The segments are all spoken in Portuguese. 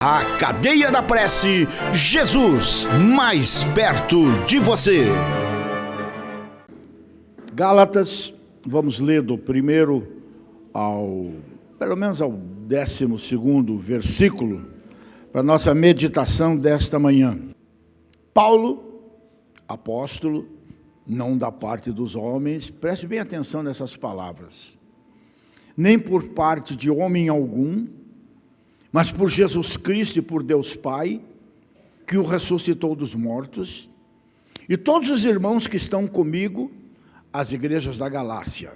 A Cadeia da Prece, Jesus mais perto de você. Gálatas, vamos ler do primeiro pelo menos ao 12º versículo, para nossa meditação desta manhã. Paulo, apóstolo, não da parte dos homens, preste bem atenção nessas palavras, nem por parte de homem algum, mas por Jesus Cristo e por Deus Pai, que o ressuscitou dos mortos, e todos os irmãos que estão comigo, as igrejas da Galácia.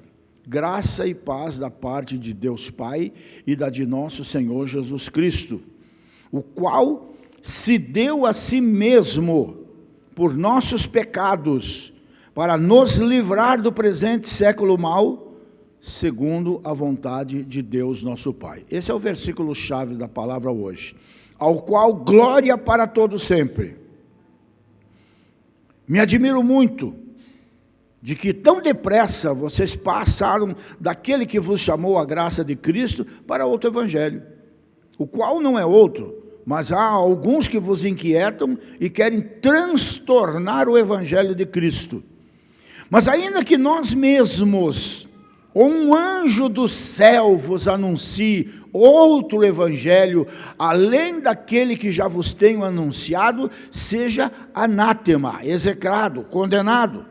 Graça e paz da parte de Deus Pai e da de nosso Senhor Jesus Cristo, o qual se deu a si mesmo por nossos pecados, para nos livrar do presente século mau, segundo a vontade de Deus nosso Pai. Esse é o versículo-chave da palavra hoje. Ao qual glória para todo sempre. Me admiro muito de que tão depressa vocês passaram daquele que vos chamou a graça de Cristo para outro evangelho, o qual não é outro, mas há alguns que vos inquietam e querem transtornar o evangelho de Cristo. Mas ainda que nós mesmos, ou um anjo do céu vos anuncie outro evangelho, além daquele que já vos tenho anunciado, seja anátema, execrado, condenado.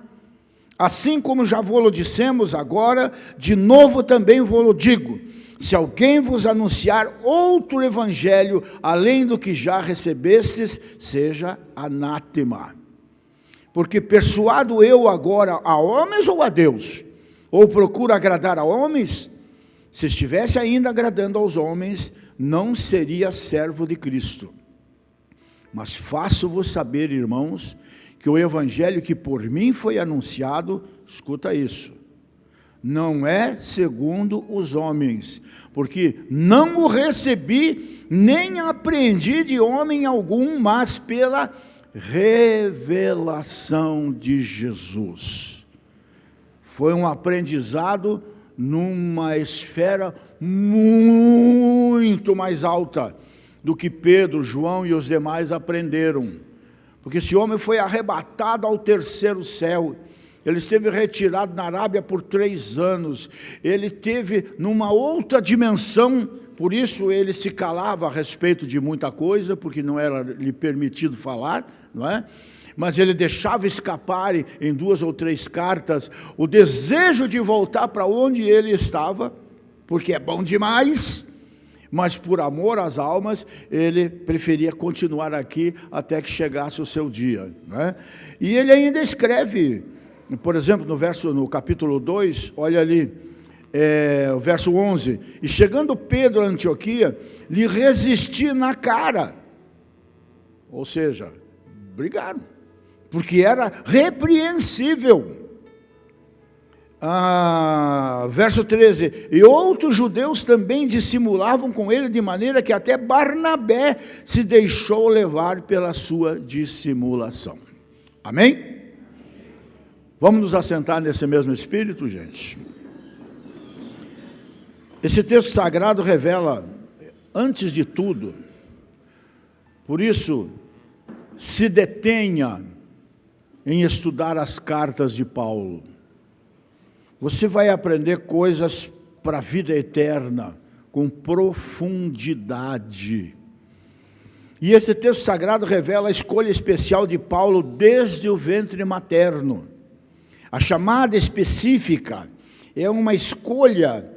Assim como já vos dissemos agora, de novo também vos digo, se alguém vos anunciar outro evangelho, além do que já recebestes, seja anátema. Porque persuado eu agora a homens ou a Deus? Ou procuro agradar a homens? Se estivesse ainda agradando aos homens, não seria servo de Cristo. Mas faço-vos saber, irmãos, que o evangelho que por mim foi anunciado, escuta isso, não é segundo os homens, porque não o recebi, nem apreendi de homem algum, mas pela revelação de Jesus. Foi um aprendizado numa esfera muito mais alta do que Pedro, João e os demais aprenderam. Porque esse homem foi arrebatado ao terceiro céu. Ele esteve retirado na Arábia por 3 anos. Ele esteve numa outra dimensão, por isso ele se calava a respeito de muita coisa, porque não era lhe permitido falar, não é? Mas ele deixava escapar em 2 ou 3 cartas o desejo de voltar para onde ele estava, porque é bom demais, mas por amor às almas, ele preferia continuar aqui até que chegasse o seu dia, né? E ele ainda escreve, por exemplo, no capítulo 2, olha ali, o verso 11, e chegando Pedro a Antioquia, lhe resisti na cara, ou seja, brigaram, porque era repreensível. Verso 13, e outros judeus também dissimulavam com ele, de maneira que até Barnabé se deixou levar pela sua dissimulação. Amém? Vamos nos assentar nesse mesmo espírito, gente? Esse texto sagrado revela, antes de tudo, por isso, se detenha em estudar as cartas de Paulo. Você vai aprender coisas para a vida eterna, com profundidade. E esse texto sagrado revela a escolha especial de Paulo desde o ventre materno. A chamada específica é uma escolha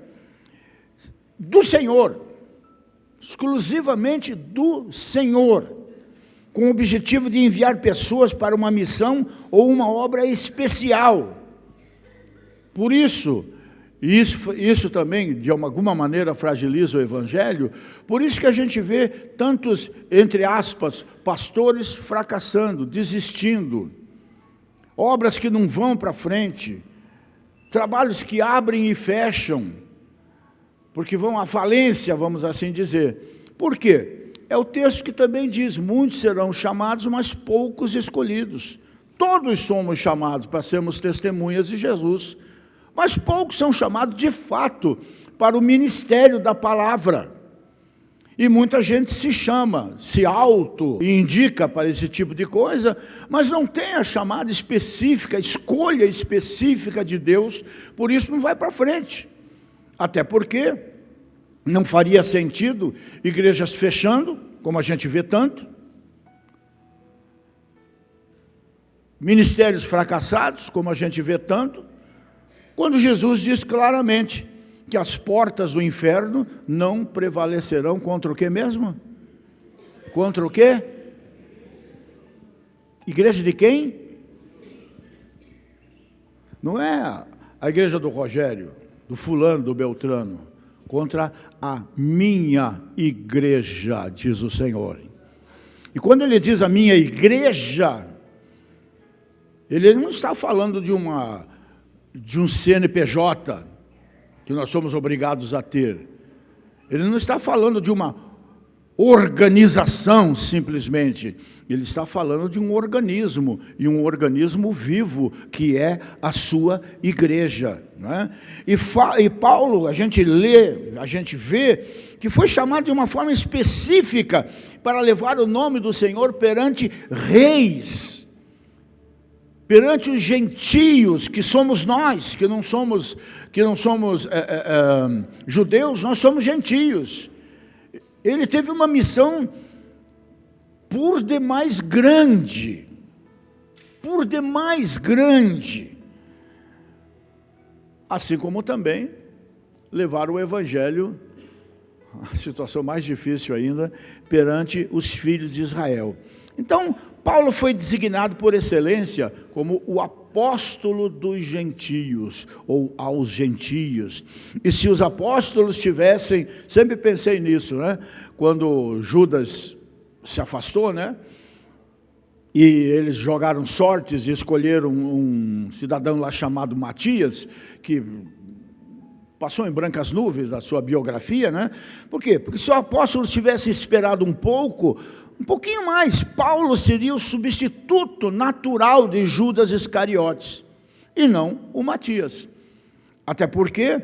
do Senhor, exclusivamente do Senhor, com o objetivo de enviar pessoas para uma missão ou uma obra especial. Por isso também, de alguma maneira, fragiliza o Evangelho, por isso que a gente vê tantos, entre aspas, pastores fracassando, desistindo, obras que não vão para frente, trabalhos que abrem e fecham, porque vão à falência, vamos assim dizer. Por quê? É o texto que também diz, muitos serão chamados, mas poucos escolhidos. Todos somos chamados para sermos testemunhas de Jesus, mas poucos são chamados de fato para o ministério da palavra. E muita gente se auto-indica para esse tipo de coisa, mas não tem a chamada específica, a escolha específica de Deus, por isso não vai para frente. Até porque não faria sentido igrejas fechando, como a gente vê tanto, ministérios fracassados, como a gente vê tanto, quando Jesus diz claramente que as portas do inferno não prevalecerão contra o que mesmo? Contra o quê? Igreja de quem? Não é a igreja do Rogério, do fulano, do Beltrano, contra a minha igreja, diz o Senhor. E quando ele diz a minha igreja, ele não está falando de um CNPJ, que nós somos obrigados a ter. Ele não está falando de uma organização, simplesmente. Ele está falando de um organismo, e um organismo vivo, que é a sua igreja. Né? E Paulo, a gente lê, a gente vê, que foi chamado de uma forma específica para levar o nome do Senhor perante reis, perante os gentios, que somos nós, que não somos judeus, nós somos gentios. Ele teve uma missão por demais grande, assim como também levar o evangelho, a situação mais difícil ainda, perante os filhos de Israel. Então, Paulo foi designado por excelência como o apóstolo dos gentios, ou aos gentios. E se os apóstolos tivessem, sempre pensei nisso, né? Quando Judas se afastou, né? E eles jogaram sortes e escolheram um cidadão lá chamado Matias, que passou em brancas nuvens a sua biografia, né? Por quê? Porque se o apóstolo tivesse esperado um pouquinho mais, Paulo seria o substituto natural de Judas Iscariotes, e não o Matias. Até porque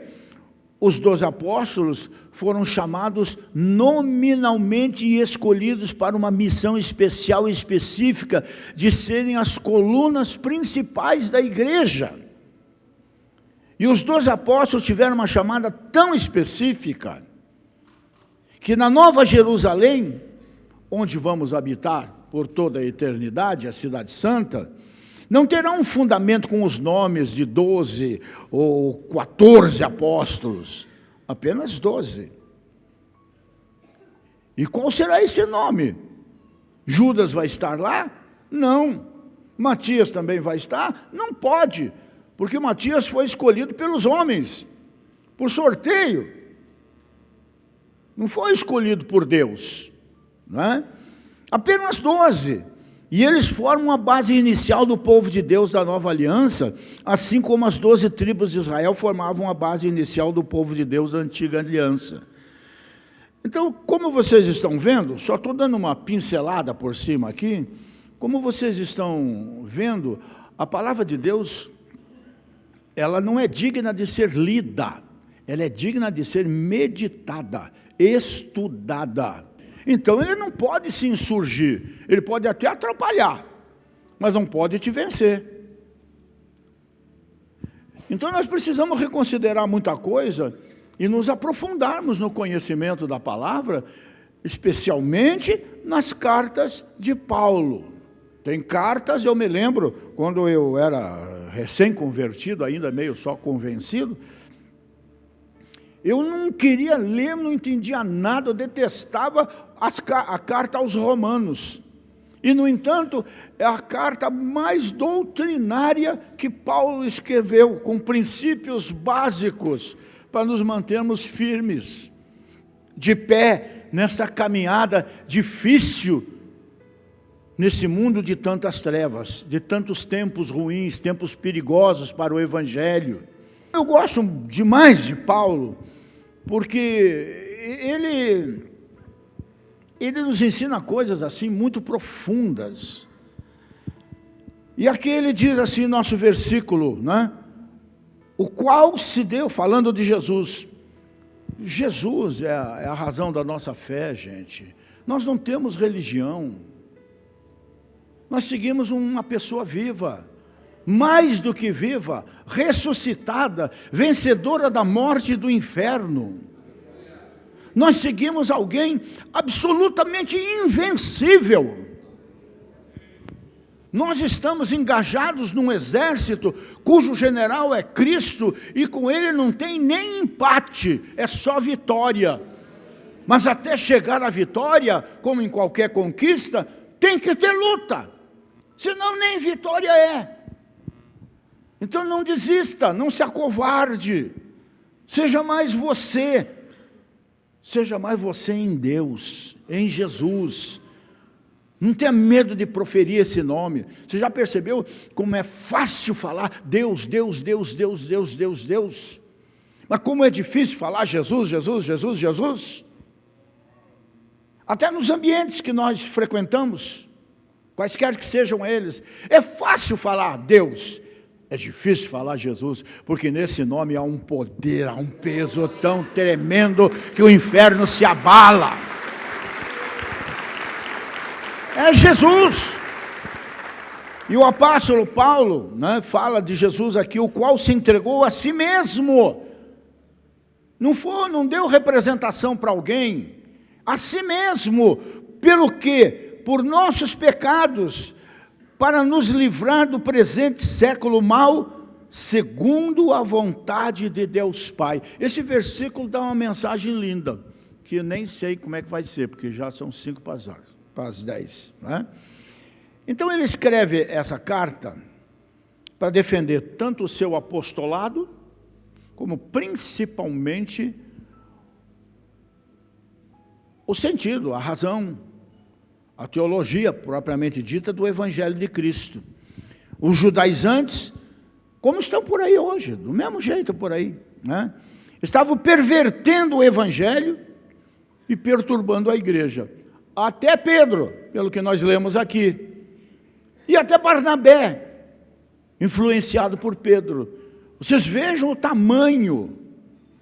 os 12 apóstolos foram chamados nominalmente e escolhidos para uma missão especial e específica de serem as colunas principais da igreja. E os 12 apóstolos tiveram uma chamada tão específica que na Nova Jerusalém, onde vamos habitar por toda a eternidade, a cidade santa, não terá um fundamento com os nomes de 12 ou 14 apóstolos, apenas 12. E qual será esse nome? Judas vai estar lá? Não. Matias também vai estar? Não pode, porque Matias foi escolhido pelos homens, por sorteio. Não foi escolhido por Deus. Não é? Apenas 12, e eles formam a base inicial do povo de Deus da nova aliança, assim como as 12 tribos de Israel formavam a base inicial do povo de Deus da antiga aliança. Então, como vocês estão vendo, só estou dando uma pincelada por cima aqui, como vocês estão vendo, a palavra de Deus, ela não é digna de ser lida, ela é digna de ser meditada, estudada. Então ele não pode se insurgir, ele pode até atrapalhar, mas não pode te vencer. Então nós precisamos reconsiderar muita coisa e nos aprofundarmos no conhecimento da palavra, especialmente nas cartas de Paulo. Tem cartas, eu me lembro, quando eu era recém-convertido, ainda meio só convencido, eu não queria ler, não entendia nada, eu detestava a carta aos Romanos. E, no entanto, é a carta mais doutrinária que Paulo escreveu, com princípios básicos, para nos mantermos firmes, de pé, nessa caminhada difícil, nesse mundo de tantas trevas, de tantos tempos ruins, tempos perigosos para o Evangelho. Eu gosto demais de Paulo, porque ele nos ensina coisas assim muito profundas. E aqui ele diz assim, nosso versículo, né? O qual se deu, falando de Jesus, Jesus é a razão da nossa fé, gente. Nós não temos religião. Nós seguimos uma pessoa viva, mais do que viva, ressuscitada, vencedora da morte e do inferno. Nós seguimos alguém absolutamente invencível. Nós estamos engajados num exército cujo general é Cristo e com ele não tem nem empate, é só vitória. Mas até chegar à vitória, como em qualquer conquista, tem que ter luta, senão nem vitória é. Então não desista, não se acovarde, seja mais você em Deus, em Jesus. Não tenha medo de proferir esse nome. Você já percebeu como é fácil falar Deus, Deus, Deus, Deus, Deus, Deus, Deus? Mas como é difícil falar Jesus, Jesus, Jesus, Jesus? Até nos ambientes que nós frequentamos, quaisquer que sejam eles, é fácil falar Deus. É difícil falar Jesus, porque nesse nome há um poder, há um peso tão tremendo que o inferno se abala. É Jesus. E o apóstolo Paulo, fala de Jesus aqui, o qual se entregou a si mesmo. Não deu representação para alguém, a si mesmo. Pelo quê? Por nossos pecados, para nos livrar do presente século mau, segundo a vontade de Deus Pai. Esse versículo dá uma mensagem linda, que eu nem sei como é que vai ser, porque já são 5 para as 10. Então ele escreve essa carta para defender tanto o seu apostolado, como principalmente o sentido, a razão, a teologia propriamente dita do Evangelho de Cristo. Os judaizantes, como estão por aí hoje, do mesmo jeito por aí, estavam pervertendo o Evangelho e perturbando a igreja. Até Pedro, pelo que nós lemos aqui, e até Barnabé, influenciado por Pedro. Vocês vejam o tamanho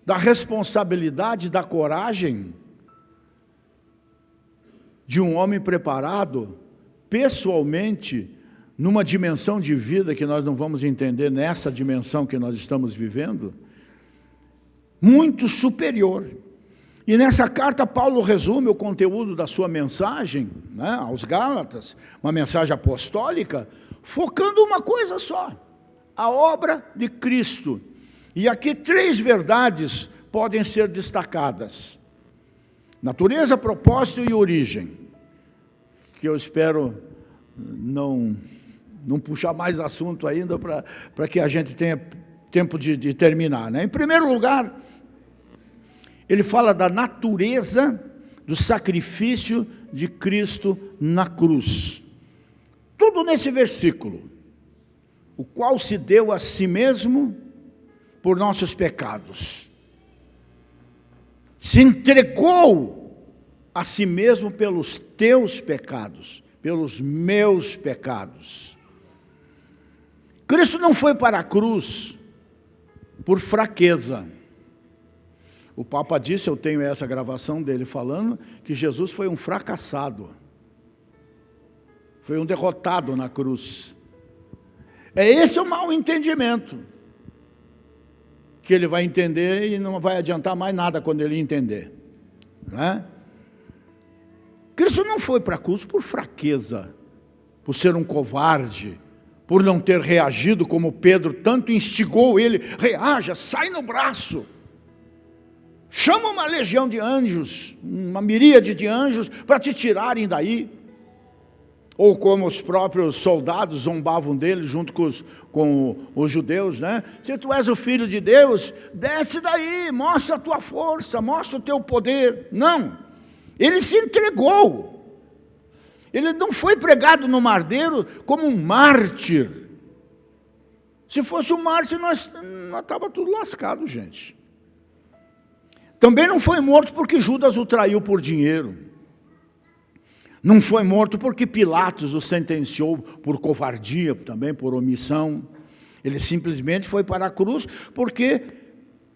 da responsabilidade, da coragem de um homem preparado, pessoalmente, numa dimensão de vida que nós não vamos entender nessa dimensão que nós estamos vivendo, muito superior. E nessa carta Paulo resume o conteúdo da sua mensagem, aos Gálatas, uma mensagem apostólica, focando uma coisa só, a obra de Cristo. E aqui 3 verdades podem ser destacadas: natureza, propósito e origem, que eu espero não puxar mais assunto ainda para que a gente tenha tempo de terminar. Em primeiro lugar, ele fala da natureza do sacrifício de Cristo na cruz. Tudo nesse versículo. O qual se deu a si mesmo por nossos pecados. Se entregou a si mesmo pelos teus pecados, pelos meus pecados. Cristo não foi para a cruz por fraqueza. O Papa disse, eu tenho essa gravação dele falando, que Jesus foi um fracassado. Foi um derrotado na cruz. Esse é o mau entendimento, que ele vai entender e não vai adiantar mais nada quando ele entender. Cristo não foi para a cruz por fraqueza, por ser um covarde, por não ter reagido como Pedro tanto instigou ele, reaja, sai no braço. Chama uma legião de anjos, uma miríade de anjos, para te tirarem daí. Ou como os próprios soldados zombavam dele, junto com os judeus, Se tu és o filho de Deus, desce daí, mostra a tua força, mostra o teu poder. Não, ele se entregou. Ele não foi pregado no madeiro como um mártir. Se fosse um mártir, nós estava tudo lascado, gente. Também não foi morto porque Judas o traiu por dinheiro. Não foi morto porque Pilatos o sentenciou por covardia, também por omissão. Ele simplesmente foi para a cruz porque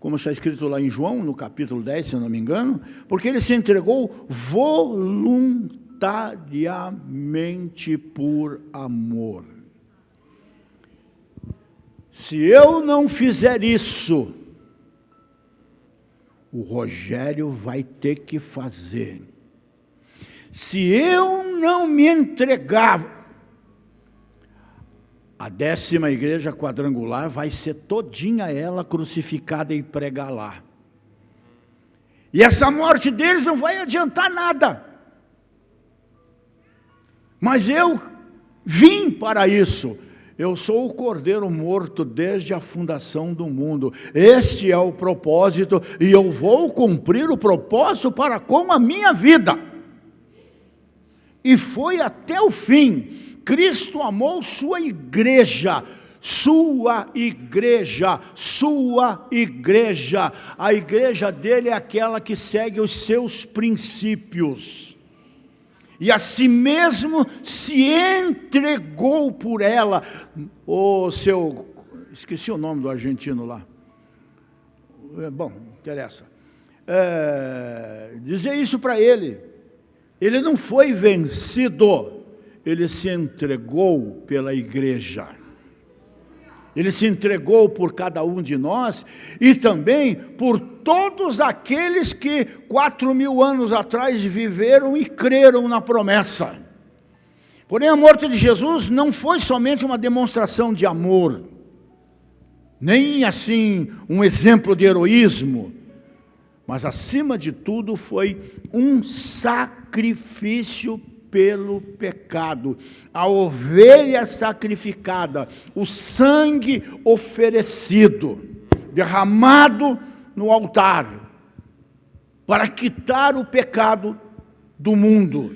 como está escrito lá em João, no capítulo 10, se eu não me engano, porque ele se entregou voluntariamente por amor. Se eu não fizer isso, o Rogério vai ter que fazer. Se eu não me entregar, a 10ª igreja quadrangular vai ser todinha ela crucificada e pregar lá. E essa morte deles não vai adiantar nada. Mas eu vim para isso. Eu sou o Cordeiro morto desde a fundação do mundo. Este é o propósito e eu vou cumprir o propósito para com a minha vida. E foi até o fim. Cristo amou sua igreja. Sua igreja, sua igreja. A igreja dele é aquela que segue os seus princípios. E a si mesmo se entregou por ela. Esqueci o nome do argentino lá. Bom, não interessa. Dizer isso para ele. Ele não foi vencido, ele se entregou pela igreja. Ele se entregou por cada um de nós e também por todos aqueles que 4.000 anos atrás viveram e creram na promessa. Porém, a morte de Jesus não foi somente uma demonstração de amor, nem assim um exemplo de heroísmo, mas acima de tudo foi um sacrifício pelo pecado, a ovelha sacrificada, o sangue oferecido, derramado no altar, para quitar o pecado do mundo.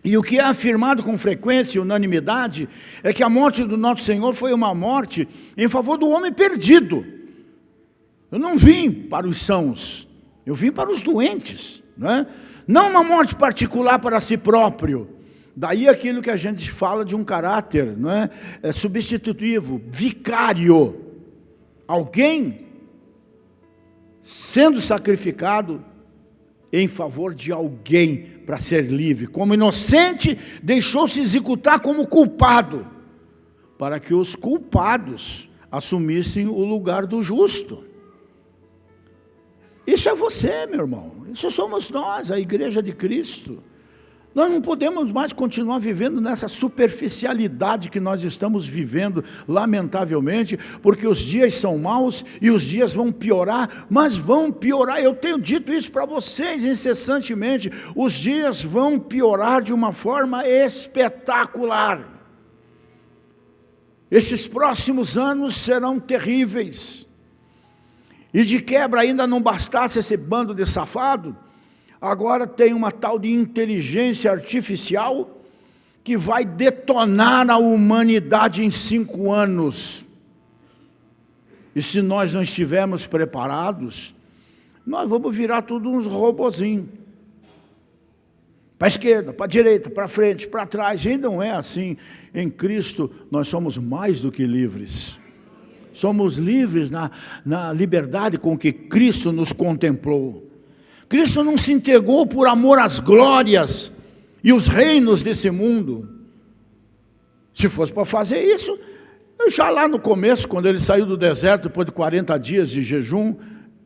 E o que é afirmado com frequência e unanimidade, é que a morte do nosso Senhor foi uma morte em favor do homem perdido. Eu não vim para os sãos, eu vim para os doentes, né? Não uma morte particular para si próprio. Daí aquilo que a gente fala de um caráter, não é? Substitutivo, vicário. Alguém sendo sacrificado em favor de alguém para ser livre. Como inocente, deixou-se executar como culpado, para que os culpados assumissem o lugar do justo. Isso é você, meu irmão. Isso somos nós, a igreja de Cristo. Nós não podemos mais continuar vivendo nessa superficialidade que nós estamos vivendo, lamentavelmente, porque os dias são maus e os dias vão piorar, mas vão piorar. Eu tenho dito isso para vocês incessantemente. Os dias vão piorar de uma forma espetacular. Esses próximos anos serão terríveis. E de quebra ainda não bastasse esse bando de safado, agora tem uma tal de inteligência artificial que vai detonar a humanidade em 5 anos. E se nós não estivermos preparados, nós vamos virar tudo uns robozinhos. Para a esquerda, para a direita, para frente, para trás. E não é assim. Em Cristo nós somos mais do que livres. Somos livres na liberdade com que Cristo nos contemplou. Cristo não se entregou por amor às glórias e os reinos desse mundo. Se fosse para fazer isso, já lá no começo, quando ele saiu do deserto, depois de 40 dias de jejum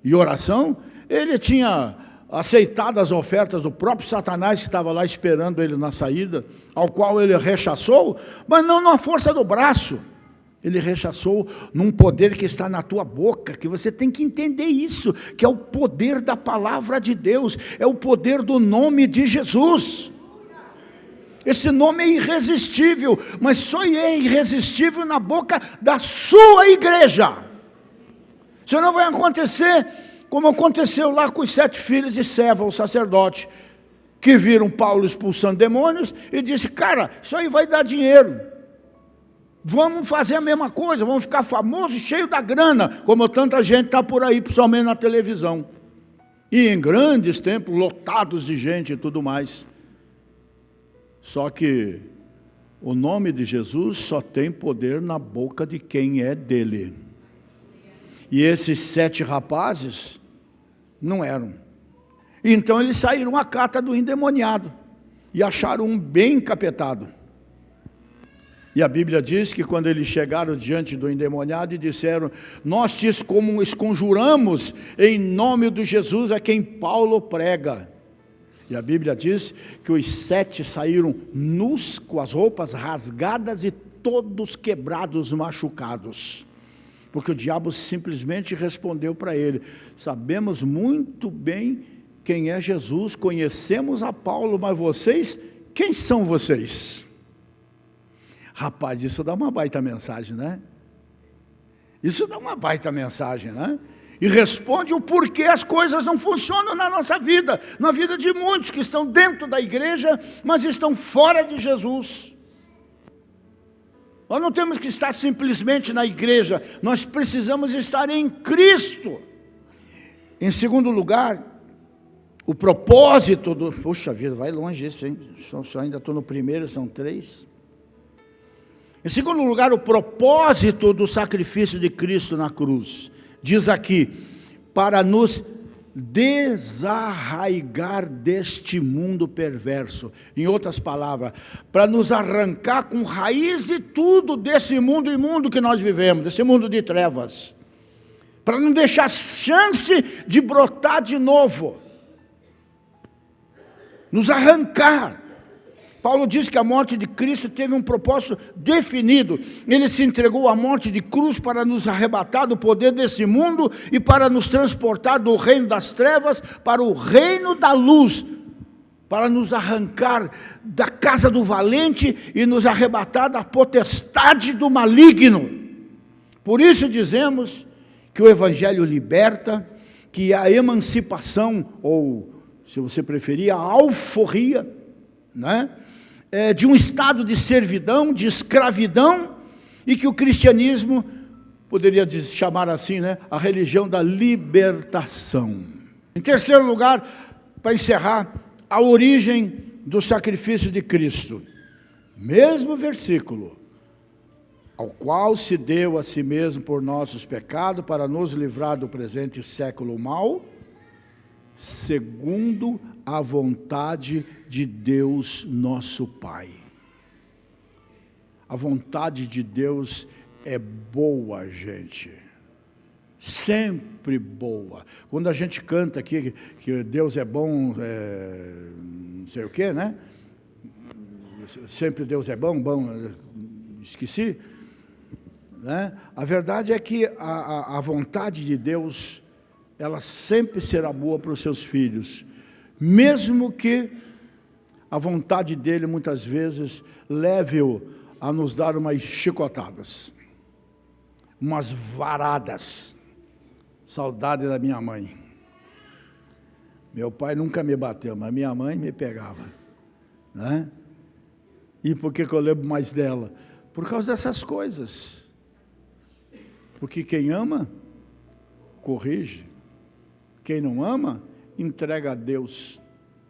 e oração, ele tinha aceitado as ofertas do próprio Satanás, que estava lá esperando ele na saída, ao qual ele rechaçou, mas não na força do braço. Ele rechaçou num poder que está na tua boca, que você tem que entender isso, que é o poder da palavra de Deus, é o poder do nome de Jesus. Esse nome é irresistível, mas só é irresistível na boca da sua igreja. Isso não vai acontecer como aconteceu lá com os 7 filhos de Seva, o sacerdote, que viram Paulo expulsando demônios e disse: cara, isso aí vai dar dinheiro. Vamos fazer a mesma coisa, vamos ficar famosos, cheio da grana, como tanta gente está por aí, principalmente na televisão. E em grandes templos, lotados de gente e tudo mais. Só que o nome de Jesus só tem poder na boca de quem é dele. E esses 7 rapazes não eram. Então eles saíram à cata do endemoniado e acharam um bem encapetado. E a Bíblia diz que quando eles chegaram diante do endemoniado e disseram: nós te esconjuramos em nome de Jesus a quem Paulo prega. E a Bíblia diz que os 7 saíram nus, com as roupas rasgadas e todos quebrados, machucados. Porque o diabo simplesmente respondeu para ele: sabemos muito bem quem é Jesus, conhecemos a Paulo, mas vocês, quem são vocês? Rapaz, isso dá uma baita mensagem, né? Isso dá uma baita mensagem, né? E responde o porquê as coisas não funcionam na nossa vida, na vida de muitos que estão dentro da igreja, mas estão fora de Jesus. Nós não temos que estar simplesmente na igreja, nós precisamos estar em Cristo. Em segundo lugar, o propósito do... Puxa vida, vai longe isso, hein? Só ainda estou no primeiro, são 3. Em segundo lugar, o propósito do sacrifício de Cristo na cruz. Diz aqui, para nos desarraigar deste mundo perverso. Em outras palavras, para nos arrancar com raiz e tudo desse mundo imundo que nós vivemos, desse mundo de trevas. Para não deixar chance de brotar de novo. Nos arrancar. Paulo diz que a morte de Cristo teve um propósito definido. Ele se entregou à morte de cruz para nos arrebatar do poder desse mundo e para nos transportar do reino das trevas para o reino da luz, para nos arrancar da casa do valente e nos arrebatar da potestade do maligno. Por isso dizemos que o Evangelho liberta, que a emancipação, ou se você preferir, a alforria, né? De um estado de servidão, de escravidão, e que o cristianismo, poderia chamar assim, né, a religião da libertação. Em terceiro lugar, para encerrar, a origem do sacrifício de Cristo. Mesmo versículo, ao qual se deu a si mesmo por nossos pecados, para nos livrar do presente século mau, segundo a vontade de Deus nosso Pai. A vontade de Deus é boa, gente. Sempre boa. Quando a gente canta aqui que Deus é bom, não sei o quê, né? Sempre Deus é bom, esqueci. Né? A verdade é que a vontade de Deus, ela sempre será boa para os seus filhos, mesmo que a vontade dele muitas vezes leve-o a nos dar umas chicotadas, umas varadas. Saudade da minha mãe. Meu pai nunca me bateu, mas minha mãe me pegava, né? E por que eu lembro mais dela? Por causa dessas coisas. Porque quem ama, corrige. Quem não ama, entrega a Deus.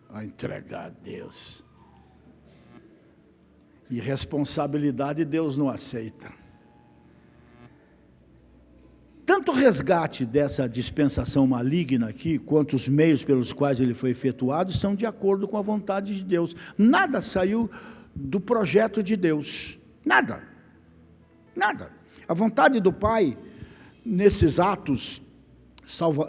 A entregar a Deus. E responsabilidade Deus não aceita. Tanto o resgate dessa dispensação maligna aqui, quanto os meios pelos quais ele foi efetuado, são de acordo com a vontade de Deus. Nada saiu do projeto de Deus. Nada. Nada. A vontade do Pai, nesses atos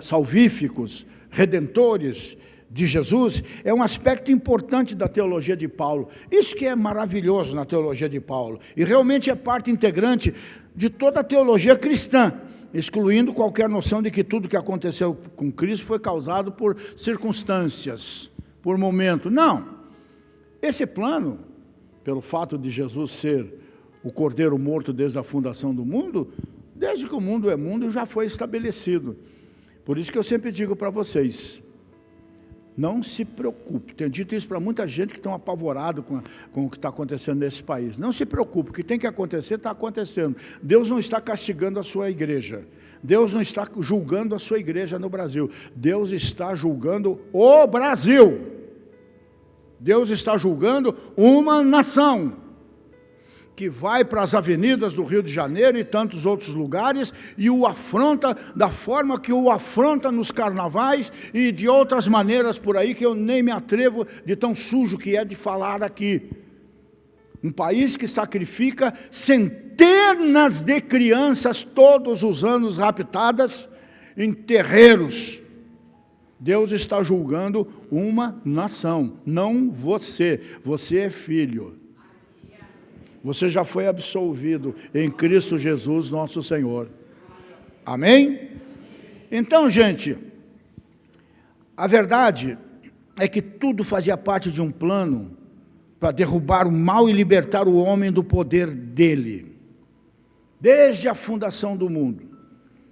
salvíficos, redentores de Jesus, é um aspecto importante da teologia de Paulo. Isso que é maravilhoso na teologia de Paulo. E realmente é parte integrante de toda a teologia cristã, excluindo qualquer noção de que tudo que aconteceu com Cristo foi causado por circunstâncias, por momento. Não. Esse plano, pelo fato de Jesus ser o Cordeiro morto desde a fundação do mundo, desde que o mundo é mundo, já foi estabelecido. Por isso que eu sempre digo para vocês, não se preocupe. Tenho dito isso para muita gente que estão apavorado com o que está acontecendo nesse país. Não se preocupe, o que tem que acontecer, está acontecendo. Deus não está castigando a sua igreja. Deus não está julgando a sua igreja no Brasil. Deus está julgando o Brasil. Deus está julgando uma nação. que vai para as avenidas do Rio de Janeiro e tantos outros lugares e o afronta da forma que o afronta nos carnavais e de outras maneiras por aí que eu nem me atrevo de tão sujo que é de falar aqui. Um país que sacrifica centenas de crianças todos os anos raptadas em terreiros. Deus está julgando uma nação, não você. Você é filho. Você já foi absolvido em Cristo Jesus, nosso Senhor. Amém? Então, gente, a verdade é que tudo fazia parte de um plano para derrubar o mal e libertar o homem do poder dele. Desde a fundação do mundo.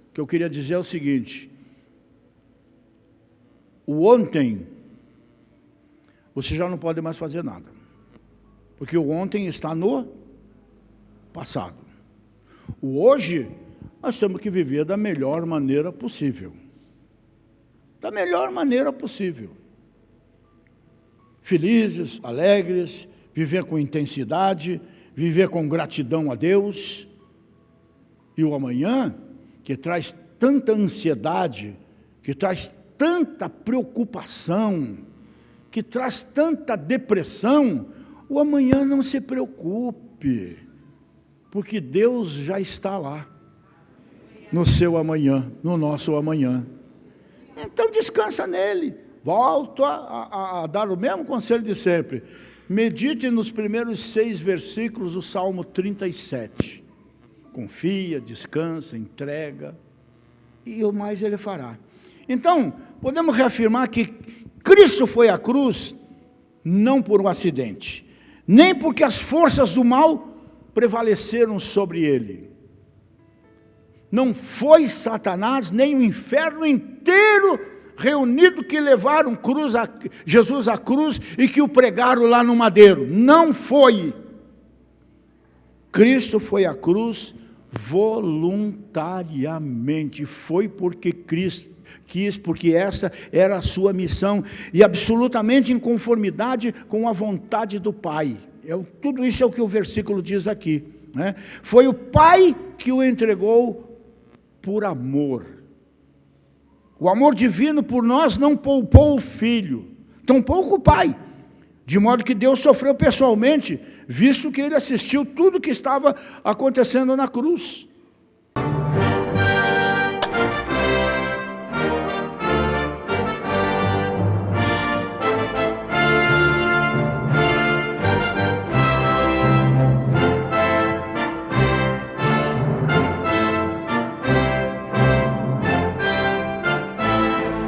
O que eu queria dizer é o seguinte: o ontem, você já não pode mais fazer nada. Porque o ontem está no passado. O hoje, nós temos que viver da melhor maneira possível. Da melhor maneira possível. Felizes, alegres, viver com intensidade, viver com gratidão a Deus. E o amanhã, que traz tanta ansiedade, que traz tanta preocupação, que traz tanta depressão, o amanhã não se preocupe, porque Deus já está lá, no seu amanhã, no nosso amanhã. Então descansa nele. Volto a dar o mesmo conselho de sempre. Medite nos primeiros 6 versículos do Salmo 37. Confia, descansa, entrega, e o mais ele fará. Então, podemos reafirmar que Cristo foi à cruz, não por um acidente, nem porque as forças do mal prevaleceram sobre ele. Não foi Satanás, nem o inferno inteiro reunido que levaram Jesus à cruz e que o pregaram lá no madeiro. Não foi. Cristo foi à cruz voluntariamente. Foi porque Cristo quis, porque essa era a sua missão, e absolutamente em conformidade com a vontade do Pai. Tudo isso é o que o versículo diz aqui, né? Foi o Pai que o entregou por amor. O amor divino por nós não poupou o Filho, tampouco o Pai, de modo que Deus sofreu pessoalmente, visto que ele assistiu tudo o que estava acontecendo na cruz.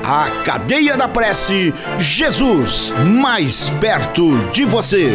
A Cadeia da Prece, Jesus mais perto de você.